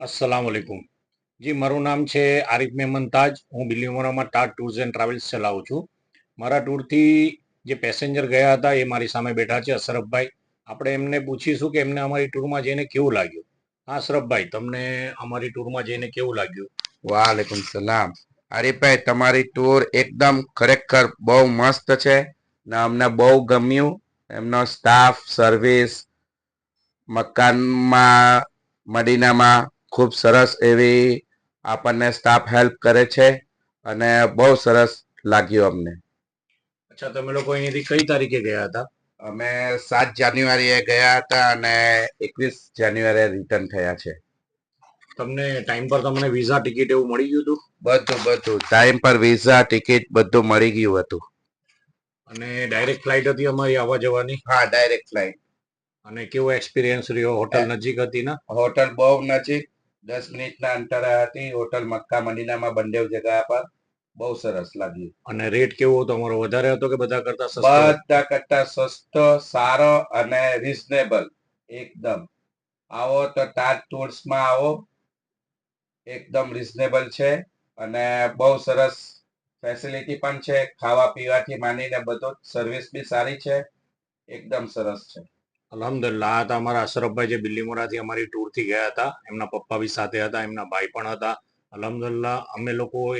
अस्सलाम वालेकुम जी। મારું નામ છે આરિફ મેમન તાજ। હું બિલીમોરામાં તાજ ટૂર્સ એન્ડ ટ્રાવેલ્સ ચલાવું છું। મારા ટૂરથી જે પેસેન્જર ગયા હતા એ મારી સામે બેઠા છે, અશરફભાઈ। આપણે એમને પૂછીશું કે એમને અમારી ટૂરમાં જઈને કેવું લાગ્યું। હા અશરફભાઈ, તમને અમારી ટૂરમાં જઈને કેવું લાગ્યું? વાલેકુમ સલામ। આરીફભાઈ, તમારી ટૂર એકદમ ખરેખર બહુ મસ્ત છે ને અમને બહુ ગમ્યું। એમનો સ્ટાફ, સર્વિસ, મકાનમાં, મદીનામાં ખૂબ સરસ એવી આપણને સ્ટાફ હેલ્પ કરે છે અને બહુ સરસ લાગ્યું અમને। અચ્છા, તમે લોકો અહીંયાથી કઈ તારીખે ગયા હતા? અમે 7 જાન્યુઆરીએ ગયા હતા અને 21 જાન્યુઆરીએ રિટર્ન થયા છે। તમને ટાઈમ પર તમને વિઝા ટિકિટ એવું મળી ગયું હતું? બધું ટાઈમ પર વિઝા, ટિકિટ બધું મળી ગયું હતું। અને ડાયરેક્ટ ફ્લાઇટ હતી અમારી આવવા જવાની? હા, ડાયરેક્ટ ફ્લાઇટ। અને કેવો એક્સપિરિયન્સ રહ્યો? હોટલ નજીક હતી ને? હોટલ બહુ નજીક, 10 મિનિટના અંતરે હતી હોટલ। મક્કા મદીનામાં બંને જગ્યા પર બહુ સરસ લાગ્યું। અને રેટ કેવો હતો અમારો? વધારે હતો કે બધા કરતા સસ્તો? બધા કરતા સસ્તો, સારો અને રીઝનેબલ એકદમ। આવો તો તાજ ટૂર્સમાં આવો, એકદમ રીઝનેબલ છે અને બહુ સરસ ફેસિલિટી પણ છે। ખાવા પીવાથી માંડીને બધું સર્વિસ બી સારી છે, એકદમ સરસ છે। અલ્હમ્દુલિલ્લાહ। આ હતા અમારા અશરફભાઈ, જે બિલ્લીમોરાથી અમારી ટૂરથી ગયા હતા। એમના પપ્પા બી સાથે હતા, એમના ભાઈ પણ હતા। અલ્હમ્દુલિલ્લાહ,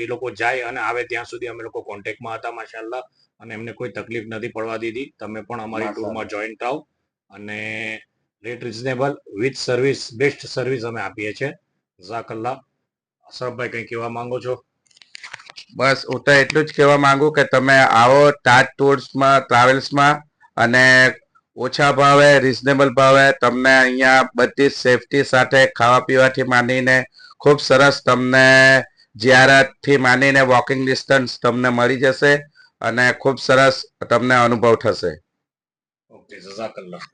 એ લોકો જાય અને આવે ત્યાં સુધી અમે લોકો કોન્ટેક્ટમાં હતા, માશાઅલ્લાહ। અને એમને કોઈ તકલીફ નથી પડવા દીધી। તમે પણ અમારી ટૂરમાં જોઈન થાવ અને rate reasonable with service, best service અમે આપીએ છીએ। જઝાકલ્લાહ। અશરફભાઈ, કંઈ કહેવા માંગો છો? બસ હું તો એટલું જ કહેવા માંગુ કે તમે આવો તાજ ટૂર્સમાં, ટ્રાવેલ્સમાં અને ઓછા ભાવે, રીઝનેબલ ભાવે તમને અહીંયા બધી સેફટી સાથે ખાવા પીવાથી માંડીને ખૂબ સરસ તમને જિયારતથી માંડીને વોકિંગ ડિસ્ટન્સ તમને મળી જશે અને ખૂબ સરસ તમને અનુભવ થશે। ઓકે, જઝાકલ્લાહ।